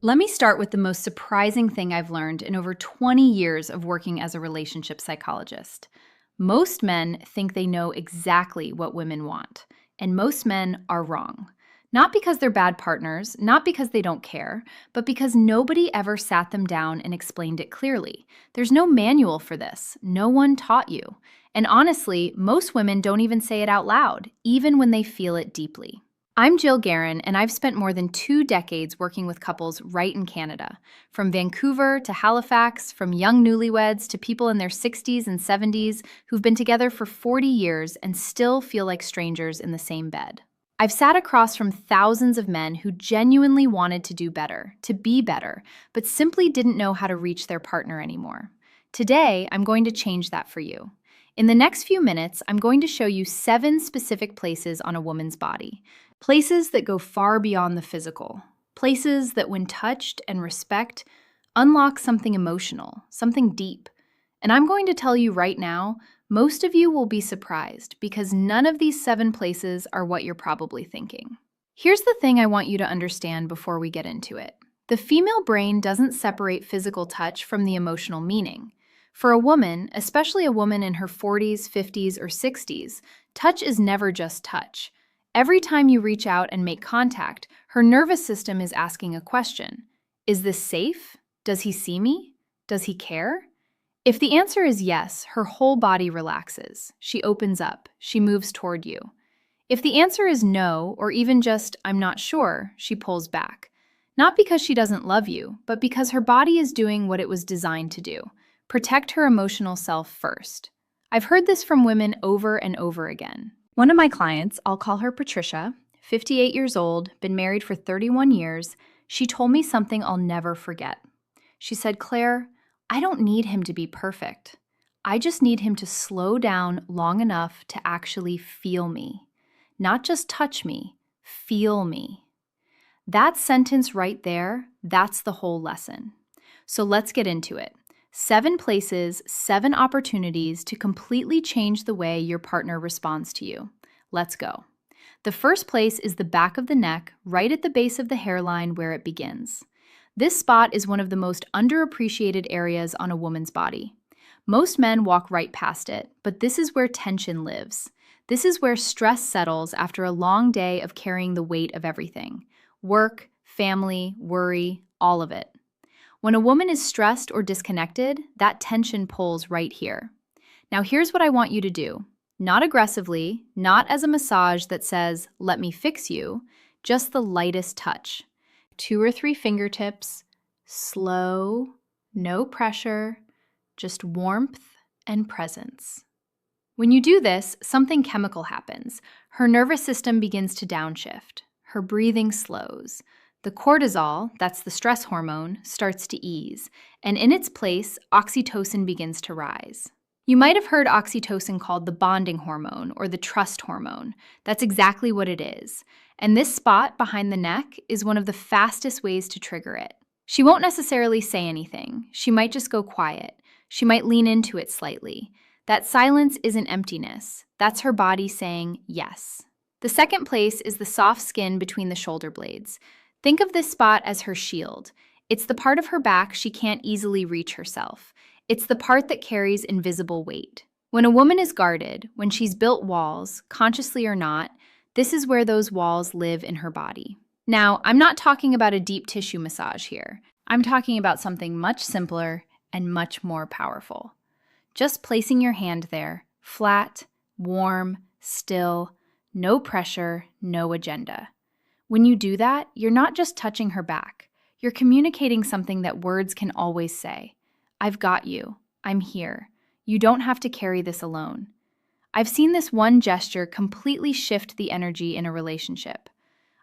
Let me start with the most surprising thing I've learned in over 20 years of working as a relationship psychologist. Most men think they know exactly what women want, and most men are wrong. Not because they're bad partners, not because they don't care, but because nobody ever sat them down and explained it clearly. There's no manual for this. No one taught you. And honestly, most women don't even say it out loud, even when they feel it deeply. I'm Jill Guerin, and I've spent more than 2 decades working with couples right in Canada. From Vancouver to Halifax, from young newlyweds to people in their 60s and 70s who've been together for 40 years and still feel like strangers in the same bed. I've sat across from thousands of men who genuinely wanted to do better, to be better, but simply didn't know how to reach their partner anymore. Today, I'm going to change that for you. In the next few minutes, I'm going to show you 7 specific places on a woman's body. Places that go far beyond the physical. Places that, when touched and respect, unlock something emotional, something deep. And I'm going to tell you right now, most of you will be surprised because none of these 7 places are what you're probably thinking. Here's the thing I want you to understand before we get into it. The female brain doesn't separate physical touch from the emotional meaning. For a woman, especially a woman in her 40s, 50s, or 60s, touch is never just touch. Every time you reach out and make contact, her nervous system is asking a question. Is this safe? Does he see me? Does he care? If the answer is yes, her whole body relaxes. She opens up. She moves toward you. If the answer is no, or even just, I'm not sure, she pulls back. Not because she doesn't love you, but because her body is doing what it was designed to do. Protect her emotional self first. I've heard this from women over and over again. One of my clients, I'll call her Patricia, 58 years old, been married for 31 years, she told me something I'll never forget. She said, "Claire, I don't need him to be perfect. I just need him to slow down long enough to actually feel me. Not just touch me, feel me." That sentence right there, that's the whole lesson. So let's get into it. 7 places, 7 opportunities to completely change the way your partner responds to you. Let's go. The first place is the back of the neck, right at the base of the hairline where it begins. This spot is one of the most underappreciated areas on a woman's body. Most men walk right past it, but this is where tension lives. This is where stress settles after a long day of carrying the weight of everything. Work, family, worry, all of it. When a woman is stressed or disconnected, that tension pulls right here. Now here's what I want you to do. Not aggressively, not as a massage that says, "Let me fix you," just the lightest touch. 2 or 3 fingertips, slow, no pressure, just warmth and presence. When you do this, something chemical happens. Her nervous system begins to downshift. Her breathing slows. The cortisol, that's the stress hormone, starts to ease, and in its place, oxytocin begins to rise. You might have heard oxytocin called the bonding hormone or the trust hormone. That's exactly what it is. And this spot behind the neck is one of the fastest ways to trigger it. She won't necessarily say anything. She might just go quiet. She might lean into it slightly. That silence isn't emptiness. That's her body saying yes. The second place is the soft skin between the shoulder blades. Think of this spot as her shield. It's the part of her back she can't easily reach herself. It's the part that carries invisible weight. When a woman is guarded, when she's built walls, consciously or not, this is where those walls live in her body. Now, I'm not talking about a deep tissue massage here. I'm talking about something much simpler and much more powerful. Just placing your hand there, flat, warm, still, no pressure, no agenda. When you do that, you're not just touching her back. You're communicating something that words can always say. I've got you. I'm here. You don't have to carry this alone. I've seen this one gesture completely shift the energy in a relationship.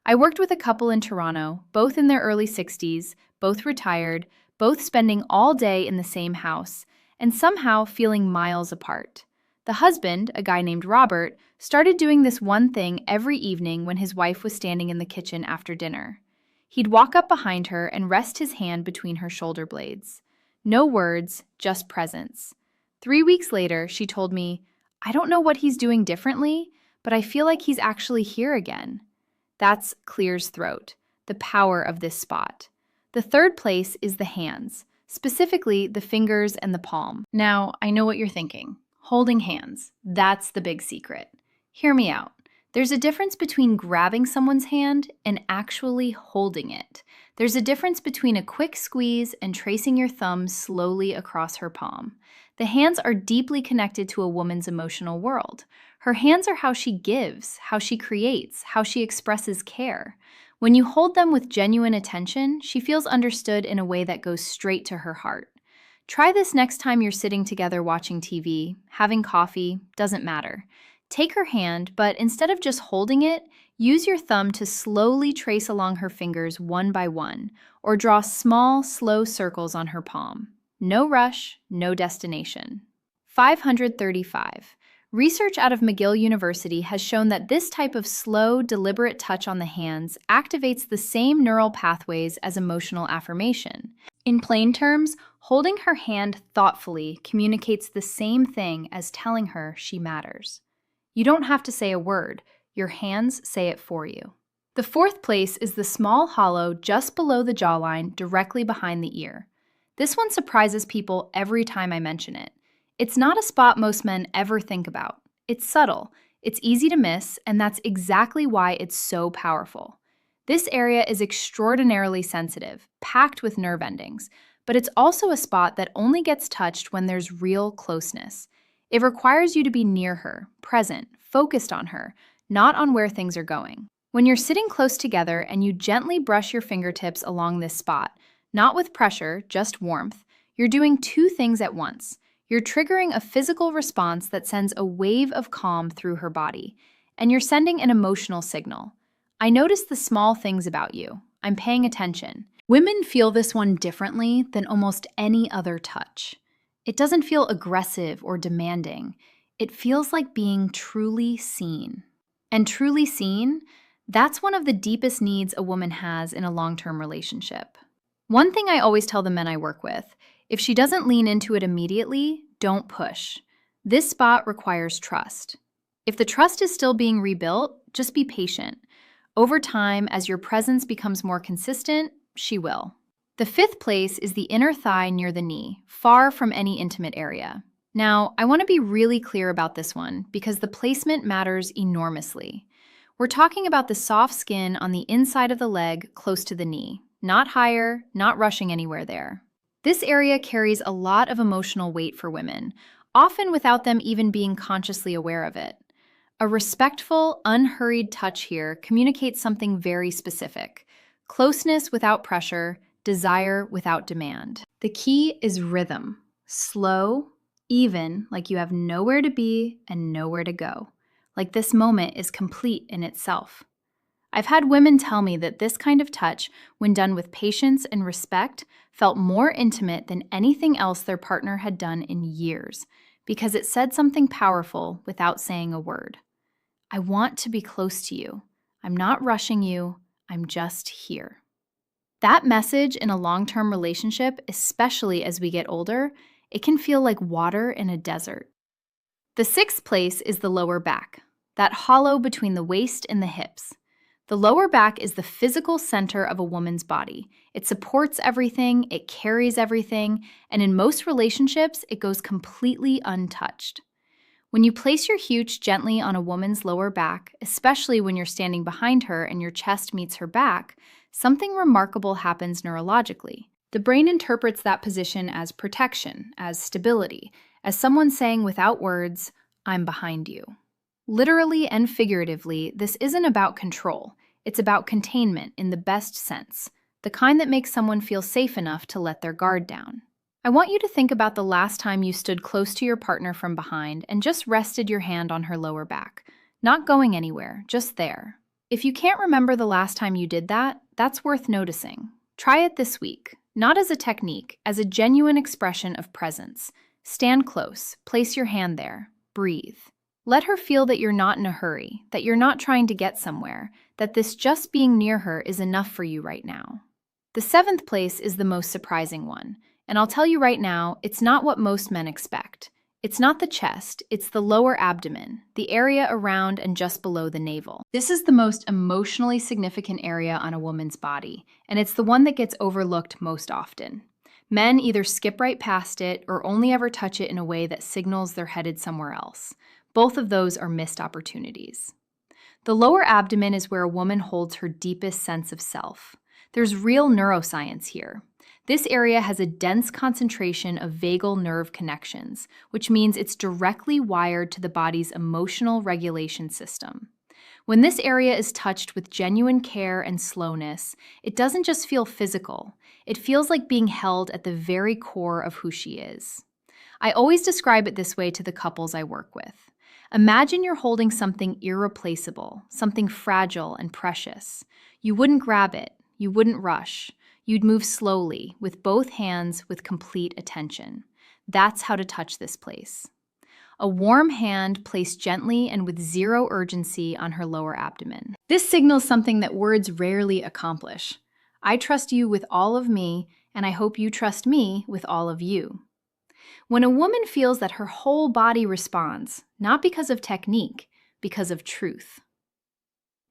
I worked with a couple in Toronto, both in their early 60s, both retired, both spending all day in the same house, and somehow feeling miles apart. The husband, a guy named Robert, started doing this one thing every evening when his wife was standing in the kitchen after dinner. He'd walk up behind her and rest his hand between her shoulder blades. No words, just presence. 3 weeks later, she told me, "I don't know what he's doing differently, but I feel like he's actually here again." That's clears throat, the power of this spot. The third place is the hands, specifically the fingers and the palm. Now, I know what you're thinking. Holding hands, that's the big secret. Hear me out. There's a difference between grabbing someone's hand and actually holding it. There's a difference between a quick squeeze and tracing your thumb slowly across her palm. The hands are deeply connected to a woman's emotional world. Her hands are how she gives, how she creates, how she expresses care. When you hold them with genuine attention, she feels understood in a way that goes straight to her heart. Try this next time you're sitting together watching TV, having coffee, doesn't matter. Take her hand, but instead of just holding it, use your thumb to slowly trace along her fingers one by one, or draw small, slow circles on her palm. No rush, no destination. 535. Research out of McGill University has shown that this type of slow, deliberate touch on the hands activates the same neural pathways as emotional affirmation. In plain terms, holding her hand thoughtfully communicates the same thing as telling her she matters. You don't have to say a word, your hands say it for you. The fourth place is the small hollow just below the jawline, directly behind the ear. This one surprises people every time I mention it. It's not a spot most men ever think about. It's subtle, it's easy to miss, and that's exactly why it's so powerful. This area is extraordinarily sensitive, packed with nerve endings, but it's also a spot that only gets touched when there's real closeness. It requires you to be near her, present, focused on her, not on where things are going. When you're sitting close together and you gently brush your fingertips along this spot, not with pressure, just warmth, you're doing two things at once. You're triggering a physical response that sends a wave of calm through her body, and you're sending an emotional signal. I notice the small things about you. I'm paying attention. Women feel this one differently than almost any other touch. It doesn't feel aggressive or demanding. It feels like being truly seen. And truly seen, that's one of the deepest needs a woman has in a long-term relationship. One thing I always tell the men I work with, if she doesn't lean into it immediately, don't push. This spot requires trust. If the trust is still being rebuilt, just be patient. Over time, as your presence becomes more consistent, she will. The fifth place is the inner thigh near the knee, far from any intimate area. Now, I want to be really clear about this one because the placement matters enormously. We're talking about the soft skin on the inside of the leg close to the knee, not higher, not rushing anywhere there. This area carries a lot of emotional weight for women, often without them even being consciously aware of it. A respectful, unhurried touch here communicates something very specific: closeness without pressure, desire without demand. The key is rhythm. Slow, even, like you have nowhere to be and nowhere to go. Like this moment is complete in itself. I've had women tell me that this kind of touch, when done with patience and respect, felt more intimate than anything else their partner had done in years, because it said something powerful without saying a word. I want to be close to you. I'm not rushing you. I'm just here. That message in a long-term relationship, especially as we get older, it can feel like water in a desert. The sixth place is the lower back, that hollow between the waist and the hips. The lower back is the physical center of a woman's body. It supports everything, it carries everything, and in most relationships, it goes completely untouched. When you place your huge gently on a woman's lower back, especially when you're standing behind her and your chest meets her back, something remarkable happens neurologically. The brain interprets that position as protection, as stability, as someone saying without words, "I'm behind you." Literally and figuratively, this isn't about control. It's about containment in the best sense, the kind that makes someone feel safe enough to let their guard down. I want you to think about the last time you stood close to your partner from behind and just rested your hand on her lower back, not going anywhere, just there. If you can't remember the last time you did that, that's worth noticing. Try it this week, not as a technique, as a genuine expression of presence. Stand close, place your hand there, breathe. Let her feel that you're not in a hurry, that you're not trying to get somewhere, that this just being near her is enough for you right now. The seventh place is the most surprising one, and I'll tell you right now, it's not what most men expect. It's not the chest, it's the lower abdomen, the area around and just below the navel. This is the most emotionally significant area on a woman's body, and it's the one that gets overlooked most often. Men either skip right past it or only ever touch it in a way that signals they're headed somewhere else. Both of those are missed opportunities. The lower abdomen is where a woman holds her deepest sense of self. There's real neuroscience here. This area has a dense concentration of vagal nerve connections, which means it's directly wired to the body's emotional regulation system. When this area is touched with genuine care and slowness, it doesn't just feel physical. It feels like being held at the very core of who she is. I always describe it this way to the couples I work with. Imagine you're holding something irreplaceable, something fragile and precious. You wouldn't grab it. You wouldn't rush. You'd move slowly, with both hands, with complete attention. That's how to touch this place. A warm hand placed gently and with zero urgency on her lower abdomen. This signals something that words rarely accomplish. I trust you with all of me, and I hope you trust me with all of you. When a woman feels that her whole body responds, not because of technique, because of truth.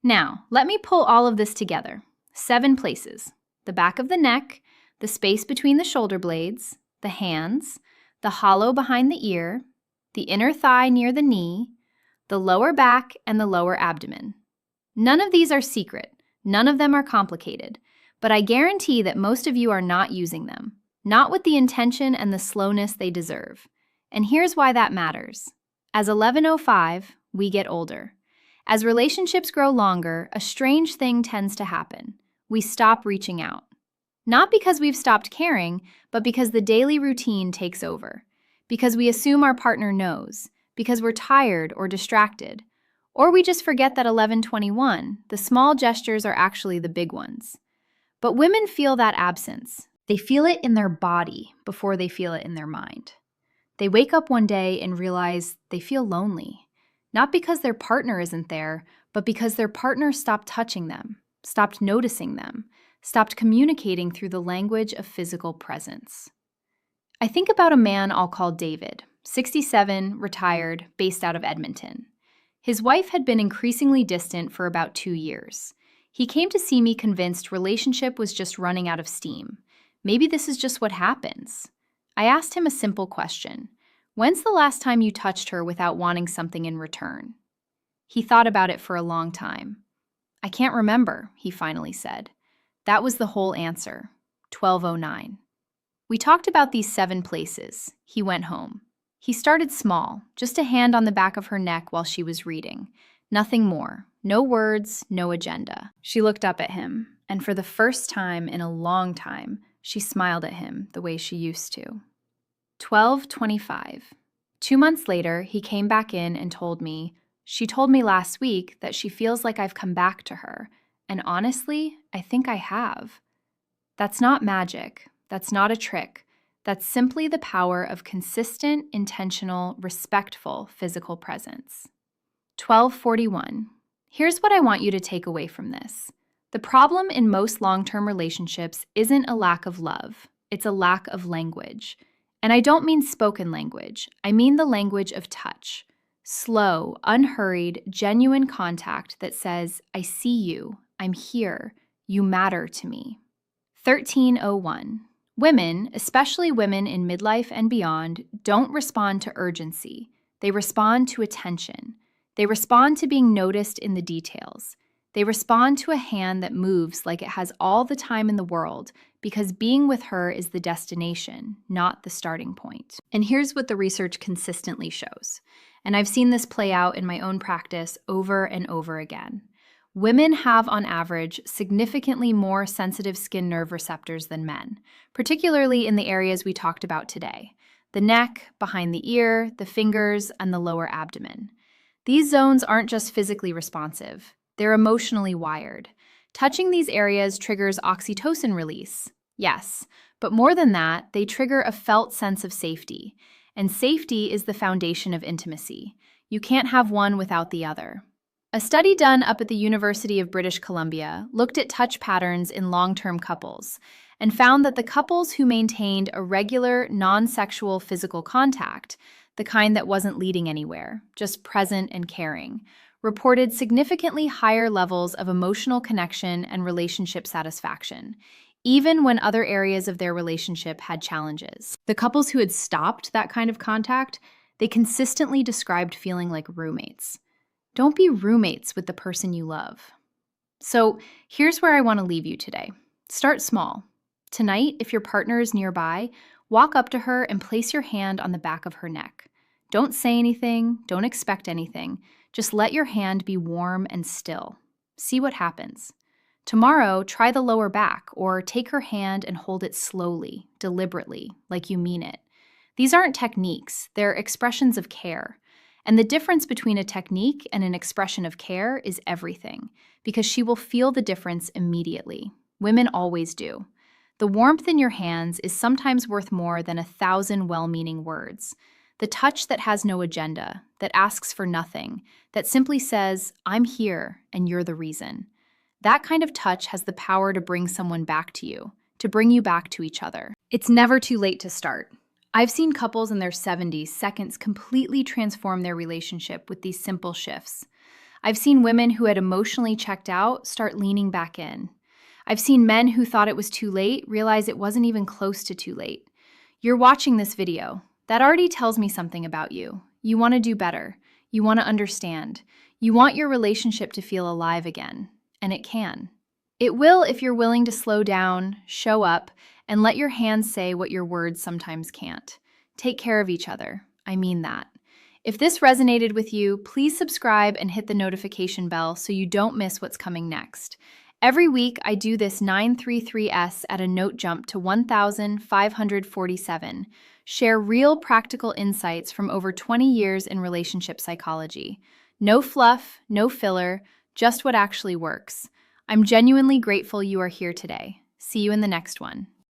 Now, let me pull all of this together. 7 places: the back of the neck, the space between the shoulder blades, the hands, the hollow behind the ear, the inner thigh near the knee, the lower back, and the lower abdomen. None of these are secret. None of them are complicated. But I guarantee that most of you are not using them, not with the intention and the slowness they deserve. And here's why that matters. As 11:05, we get older. As relationships grow longer, a strange thing tends to happen. We stop reaching out. Not because we've stopped caring, but because the daily routine takes over. Because we assume our partner knows. Because we're tired or distracted. Or we just forget that 11:21, the small gestures are actually the big ones. But women feel that absence. They feel it in their body before they feel it in their mind. They wake up one day and realize they feel lonely. Not because their partner isn't there, but because their partner stopped touching them, stopped noticing them, stopped communicating through the language of physical presence. I think about a man I'll call David, 67, retired, based out of Edmonton. His wife had been increasingly distant for about 2 years. He came to see me convinced relationship was just running out of steam. Maybe this is just what happens. I asked him a simple question. When's the last time you touched her without wanting something in return? He thought about it for a long time. I can't remember, he finally said. That was the whole answer. 12:09. We talked about these 7 places. He went home. He started small, just a hand on the back of her neck while she was reading. Nothing more. No words, no agenda. She looked up at him, and for the first time in a long time, she smiled at him the way she used to. 12:25. 2 months later, he came back in and told me, "She told me last week that she feels like I've come back to her, and honestly, I think I have." That's not magic. That's not a trick. That's simply the power of consistent, intentional, respectful physical presence. 12:41. Here's what I want you to take away from this. The problem in most long-term relationships isn't a lack of love. It's a lack of language. And I don't mean spoken language. I mean the language of touch. Slow, unhurried, genuine contact that says, "I see you. I'm here. You matter to me." 13:01. Women, especially women in midlife and beyond, don't respond to urgency. They respond to attention. They respond to being noticed in the details. They respond to a hand that moves like it has all the time in the world because being with her is the destination, not the starting point. And here's what the research consistently shows. And I've seen this play out in my own practice over and over again. Women have, on average, significantly more sensitive skin nerve receptors than men, particularly in the areas we talked about today: the neck, behind the ear, the fingers, and the lower abdomen. These zones aren't just physically responsive. They're emotionally wired. Touching these areas triggers oxytocin release. Yes, but more than that, they trigger a felt sense of safety. And safety is the foundation of intimacy. You can't have one without the other. A study done up at the University of British Columbia looked at touch patterns in long-term couples and found that the couples who maintained a regular, non-sexual physical contact, the kind that wasn't leading anywhere, just present and caring, reported significantly higher levels of emotional connection and relationship satisfaction, even when other areas of their relationship had challenges. The couples who had stopped that kind of contact, they consistently described feeling like roommates. Don't be roommates with the person you love. So here's where I want to leave you today. Start small. Tonight, if your partner is nearby, walk up to her and place your hand on the back of her neck. Don't say anything, don't expect anything. Just let your hand be warm and still. See what happens. Tomorrow, try the lower back, or take her hand and hold it slowly, deliberately, like you mean it. These aren't techniques, they're expressions of care. And the difference between a technique and an expression of care is everything, because she will feel the difference immediately. Women always do. The warmth in your hands is sometimes worth more than 1,000 well-meaning words. The touch that has no agenda, that asks for nothing, that simply says, I'm here and you're the reason. That kind of touch has the power to bring someone back to you, to bring you back to each other. It's never too late to start. I've seen couples in their 70s seconds completely transform their relationship with these simple shifts. I've seen women who had emotionally checked out start leaning back in. I've seen men who thought it was too late realize it wasn't even close to too late. You're watching this video. That already tells me something about you. You want to do better. You want to understand. You want your relationship to feel alive again. And it can. It will if you're willing to slow down, show up, and let your hands say what your words sometimes can't. Take care of each other. I mean that. If this resonated with you, please subscribe and hit the notification bell so you don't miss what's coming next. Every week, I do this 933S at a note jump to 1,547. Share real practical insights from over 20 years in relationship psychology. No fluff, no filler, just what actually works. I'm genuinely grateful you are here today. See you in the next one.